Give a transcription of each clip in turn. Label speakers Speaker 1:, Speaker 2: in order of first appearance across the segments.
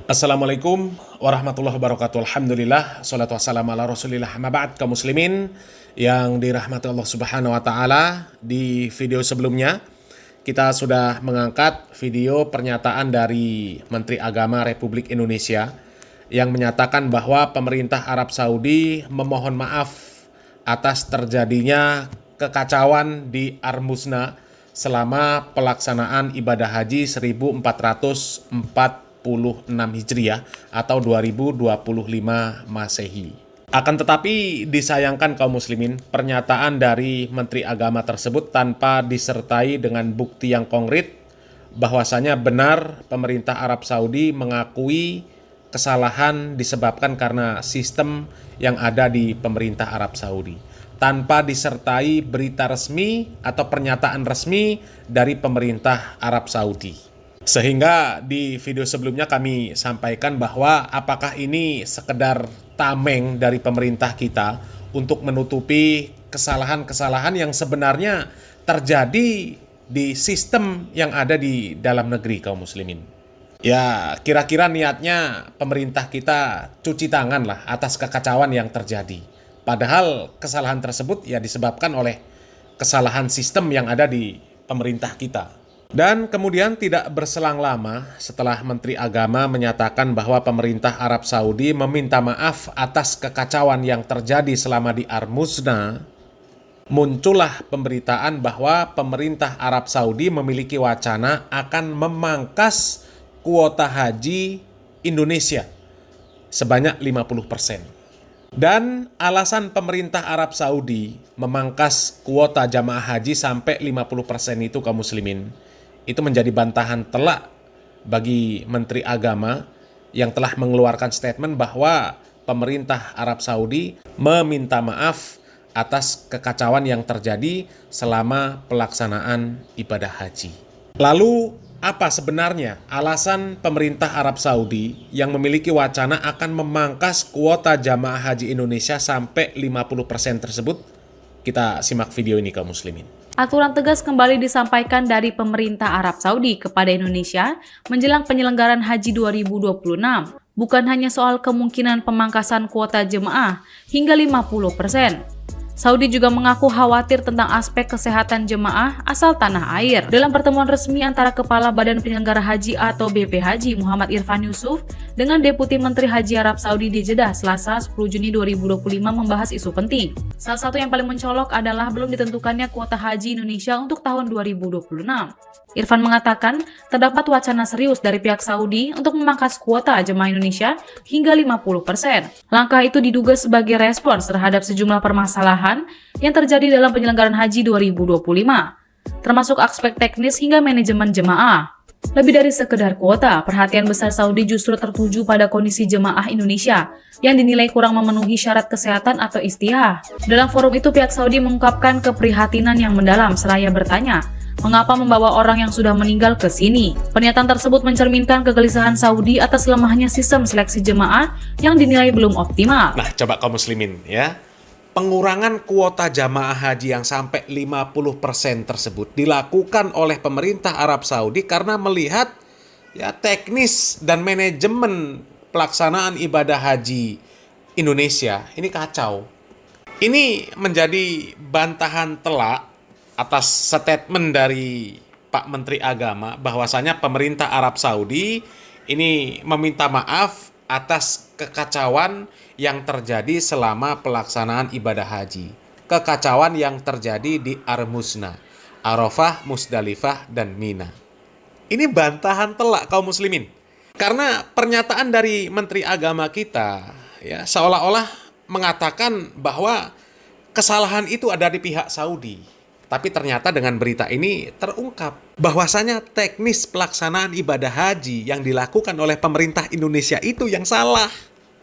Speaker 1: Assalamualaikum warahmatullahi wabarakatuh. Alhamdulillah, salatu wassalamu ala rasulillah. Amma ba'd, kaum muslimin yang dirahmati Allah subhanahu wa ta'ala. Di video sebelumnya kita sudah mengangkat video pernyataan dari Menteri Agama Republik Indonesia yang menyatakan bahwa pemerintah Arab Saudi memohon maaf atas terjadinya kekacauan di Armuzna selama pelaksanaan ibadah haji 1446 Hijriah atau 2025 Masehi. Akan tetapi disayangkan kaum muslimin, pernyataan dari Menteri Agama tersebut tanpa disertai dengan bukti yang konkret bahwasanya benar pemerintah Arab Saudi mengakui kesalahan disebabkan karena sistem yang ada di pemerintah Arab Saudi, tanpa disertai berita resmi atau pernyataan resmi dari pemerintah Arab Saudi. Sehingga di video sebelumnya kami sampaikan bahwa apakah ini sekedar tameng dari pemerintah kita untuk menutupi kesalahan-kesalahan yang sebenarnya terjadi di sistem yang ada di dalam negeri kaum muslimin. Ya, kira-kira niatnya pemerintah kita cuci tangan lah atas kekacauan yang terjadi. Padahal kesalahan tersebut ya disebabkan oleh kesalahan sistem yang ada di pemerintah kita. Dan kemudian tidak berselang lama setelah Menteri Agama menyatakan bahwa pemerintah Arab Saudi meminta maaf atas kekacauan yang terjadi selama di Armuzna, muncullah pemberitaan bahwa pemerintah Arab Saudi memiliki wacana akan memangkas kuota haji Indonesia sebanyak 50%. Dan alasan pemerintah Arab Saudi memangkas kuota jamaah haji sampai 50% itu kaum muslimin, itu menjadi bantahan telak bagi Menteri Agama yang telah mengeluarkan statement bahwa pemerintah Arab Saudi meminta maaf atas kekacauan yang terjadi selama pelaksanaan ibadah haji. Lalu apa sebenarnya alasan pemerintah Arab Saudi yang memiliki wacana akan memangkas kuota jamaah haji Indonesia sampai 50% tersebut? Kita simak video ini kaum muslimin.
Speaker 2: Aturan tegas kembali disampaikan dari pemerintah Arab Saudi kepada Indonesia menjelang penyelenggaraan Haji 2026. Bukan hanya soal kemungkinan pemangkasan kuota jemaah hingga 50%. Saudi juga mengaku khawatir tentang aspek kesehatan jemaah asal tanah air. Dalam pertemuan resmi antara Kepala Badan Penyelenggara Haji atau BP Haji Muhammad Irfan Yusuf dengan Deputi Menteri Haji Arab Saudi di Jeddah Selasa 10 Juni 2025 membahas isu penting. Salah satu yang paling mencolok adalah belum ditentukannya kuota haji Indonesia untuk tahun 2026. Irfan mengatakan terdapat wacana serius dari pihak Saudi untuk memangkas kuota jemaah Indonesia hingga 50%. Langkah itu diduga sebagai respons terhadap sejumlah permasalahan yang terjadi dalam penyelenggaraan haji 2025, termasuk aspek teknis hingga manajemen jemaah. Lebih dari sekedar kuota, perhatian besar Saudi justru tertuju pada kondisi jemaah Indonesia yang dinilai kurang memenuhi syarat kesehatan atau istihah. Dalam forum itu, pihak Saudi mengungkapkan keprihatinan yang mendalam seraya bertanya, mengapa membawa orang yang sudah meninggal ke sini? Pernyataan tersebut mencerminkan kegelisahan Saudi atas lemahnya sistem seleksi jemaah yang dinilai belum optimal.
Speaker 1: Nah, coba kaum muslimin ya. Pengurangan kuota jamaah haji yang sampai 50% tersebut dilakukan oleh pemerintah Arab Saudi karena melihat ya teknis dan manajemen pelaksanaan ibadah haji Indonesia ini kacau. Ini menjadi bantahan telak atas statement dari Pak Menteri Agama bahwasanya pemerintah Arab Saudi ini meminta maaf atas kekacauan yang terjadi selama pelaksanaan ibadah haji. Kekacauan yang terjadi di Armuzna, Arafah, Musdalifah, dan Mina. Ini bantahan telak kaum muslimin. Karena pernyataan dari Menteri Agama kita ya seolah-olah mengatakan bahwa kesalahan itu ada di pihak Saudi. Tapi ternyata dengan berita ini terungkap bahwasanya teknis pelaksanaan ibadah haji yang dilakukan oleh pemerintah Indonesia itu yang salah.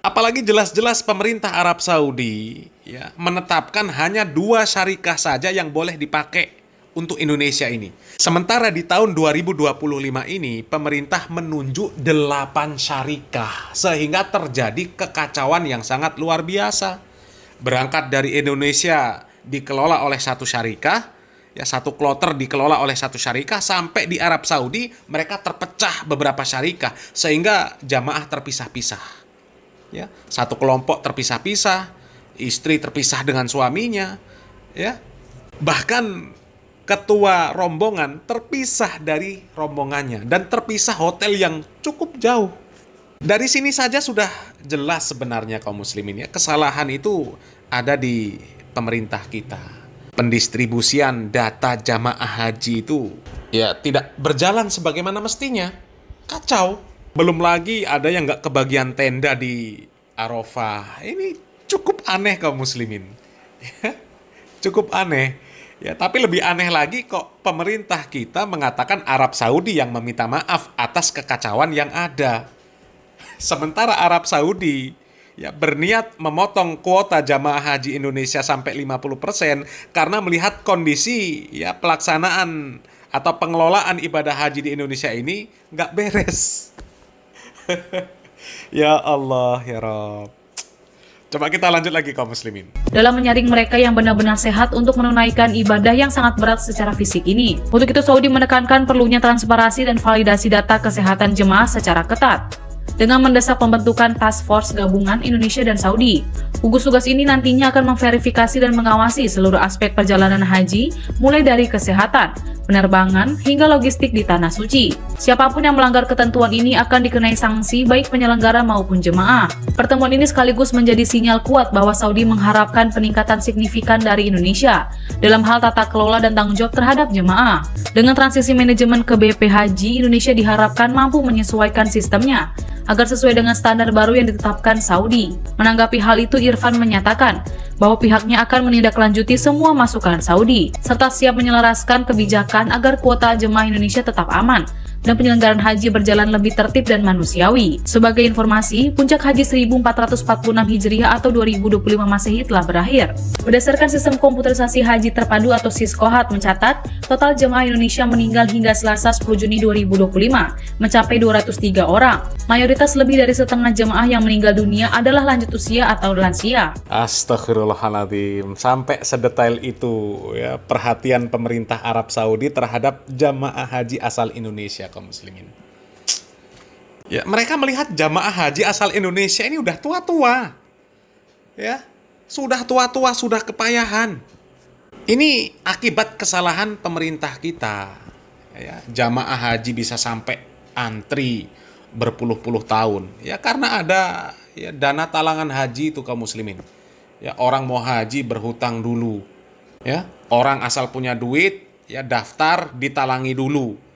Speaker 1: Apalagi jelas-jelas pemerintah Arab Saudi ya menetapkan hanya 2 syarikah saja yang boleh dipakai untuk Indonesia ini. Sementara di tahun 2025 ini pemerintah menunjuk 8 syarikah sehingga terjadi kekacauan yang sangat luar biasa. Berangkat dari Indonesia dikelola oleh 1 syarikah, Ya, satu kloter dikelola oleh satu syarikah, sampai di Arab Saudi mereka terpecah beberapa syarikah sehingga jamaah terpisah-pisah. Ya, satu kelompok terpisah-pisah, istri terpisah dengan suaminya, ya. Bahkan ketua rombongan terpisah dari rombongannya dan terpisah hotel yang cukup jauh. Dari sini saja sudah jelas sebenarnya kaum muslimin, ya, kesalahan itu ada di pemerintah kita. Pendistribusian data jamaah haji itu ya tidak berjalan sebagaimana mestinya. Kacau. Belum lagi ada yang nggak kebagian tenda di Arafah. Ini cukup aneh kaum muslimin. Cukup aneh. Ya, tapi lebih aneh lagi kok pemerintah kita mengatakan Arab Saudi yang meminta maaf atas kekacauan yang ada. Sementara Arab Saudi ya berniat memotong kuota jamaah haji Indonesia sampai 50% karena melihat kondisi ya pelaksanaan atau pengelolaan ibadah haji di Indonesia ini nggak beres. Ya Allah, ya Rabb. Coba kita lanjut lagi kaum muslimin.
Speaker 2: Dalam menyaring mereka yang benar-benar sehat untuk menunaikan ibadah yang sangat berat secara fisik ini. Untuk itu Saudi menekankan perlunya transparansi dan validasi data kesehatan jemaah secara ketat, dengan mendesak pembentukan Task Force gabungan Indonesia dan Saudi. Gugus tugas ini nantinya akan memverifikasi dan mengawasi seluruh aspek perjalanan haji, mulai dari kesehatan, penerbangan, hingga logistik di Tanah Suci. Siapapun yang melanggar ketentuan ini akan dikenai sanksi baik penyelenggara maupun jemaah. Pertemuan ini sekaligus menjadi sinyal kuat bahwa Saudi mengharapkan peningkatan signifikan dari Indonesia dalam hal tata kelola dan tanggung jawab terhadap jemaah. Dengan transisi manajemen ke BP Haji, Indonesia diharapkan mampu menyesuaikan sistemnya agar sesuai dengan standar baru yang ditetapkan Saudi. Menanggapi hal itu, Irfan menyatakan bahwa pihaknya akan menindaklanjuti semua masukan Saudi, serta siap menyelaraskan kebijakan agar kuota jemaah Indonesia tetap aman dan penyelenggaraan haji berjalan lebih tertib dan manusiawi. Sebagai informasi, puncak haji 1446 Hijriah atau 2025 Masehi telah berakhir. Berdasarkan sistem komputerisasi haji terpadu atau Siskohat mencatat, total jemaah Indonesia meninggal hingga Selasa 10 Juni 2025 mencapai 203 orang. Mayoritas lebih dari setengah jemaah yang meninggal dunia adalah lanjut usia atau lansia.
Speaker 1: Astagfirullahaladzim, sampai sedetail itu ya perhatian pemerintah Arab Saudi terhadap jamaah haji asal Indonesia kaum muslimin. Ya, mereka melihat jamaah haji asal Indonesia ini udah tua-tua. Ya, sudah tua-tua, sudah kepayahan. Ini akibat kesalahan pemerintah kita. Ya, jamaah haji bisa sampai antri berpuluh-puluh tahun. Ya, karena ada ya dana talangan haji itu kaum muslimin. Ya, orang mau haji berhutang dulu. Ya, orang asal punya duit ya daftar ditalangi dulu.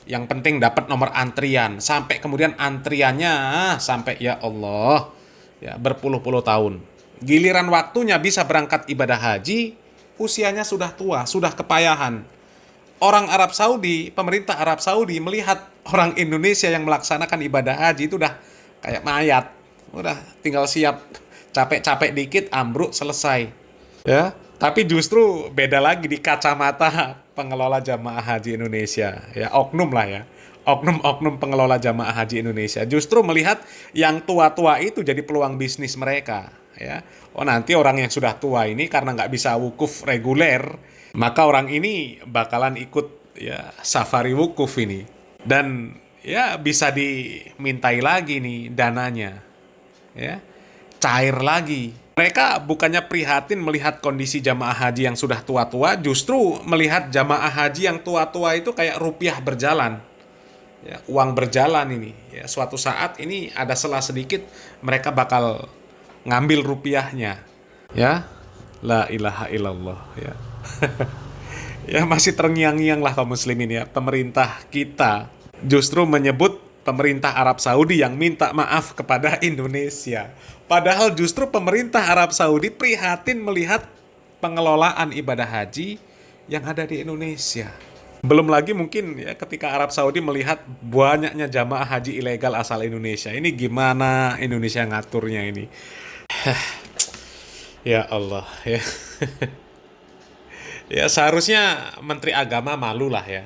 Speaker 1: Yang penting dapat nomor antrian, sampai kemudian antriannya sampai ya Allah ya berpuluh-puluh tahun. Giliran waktunya bisa berangkat ibadah haji, usianya sudah tua, sudah kepayahan. Orang Arab Saudi, pemerintah Arab Saudi melihat orang Indonesia yang melaksanakan ibadah haji itu udah kayak mayat. Udah tinggal siap capek-capek dikit ambruk selesai. Ya, tapi justru beda lagi di kacamata pengelola jamaah haji Indonesia. Ya, oknum lah ya. Oknum-oknum pengelola jamaah haji Indonesia justru melihat yang tua-tua itu jadi peluang bisnis mereka. Ya, oh nanti orang yang sudah tua ini karena nggak bisa wukuf reguler, maka orang ini bakalan ikut ya safari wukuf ini. Dan ya bisa dimintai lagi nih dananya. Ya, cair lagi. Mereka bukannya prihatin melihat kondisi jamaah haji yang sudah tua-tua, justru melihat jamaah haji yang tua-tua itu kayak rupiah berjalan. Ya, uang berjalan ini. Ya, suatu saat ini ada celah sedikit, mereka bakal ngambil rupiahnya. Ya, la ilaha illallah. Ya, ya masih terngiang-ngiang lah kaum muslimin ya. Pemerintah kita justru menyebut pemerintah Arab Saudi yang minta maaf kepada Indonesia. Padahal justru pemerintah Arab Saudi prihatin melihat pengelolaan ibadah haji yang ada di Indonesia. Belum lagi mungkin ya ketika Arab Saudi melihat banyaknya jamaah haji ilegal asal Indonesia. Ini gimana Indonesia ngaturnya ini? Ya Allah ya. Ya seharusnya Menteri Agama malu lah ya.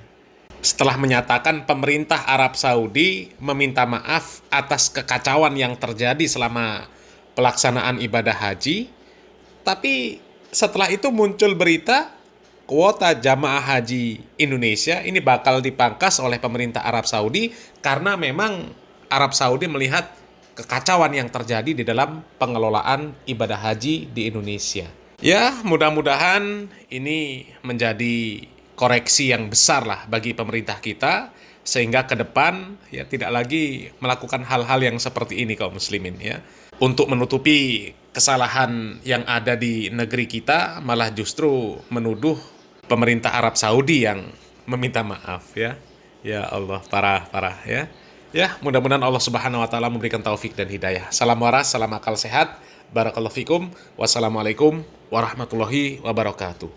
Speaker 1: Setelah menyatakan pemerintah Arab Saudi meminta maaf atas kekacauan yang terjadi selama pelaksanaan ibadah haji, tapi setelah itu muncul berita kuota jamaah haji Indonesia ini bakal dipangkas oleh pemerintah Arab Saudi karena memang Arab Saudi melihat kekacauan yang terjadi di dalam pengelolaan ibadah haji di Indonesia. Ya, mudah-mudahan ini menjadi koreksi yang besar lah bagi pemerintah kita sehingga ke depan ya tidak lagi melakukan hal-hal yang seperti ini kaum muslimin ya. Untuk menutupi kesalahan yang ada di negeri kita malah justru menuduh pemerintah Arab Saudi yang meminta maaf ya. Ya Allah, parah ya. Ya, mudah-mudahan Allah Subhanahu wa taala memberikan taufik dan hidayah. Salam waras, salam akal sehat. Barakallahu fikum. Wassalamualaikum warahmatullahi wabarakatuh.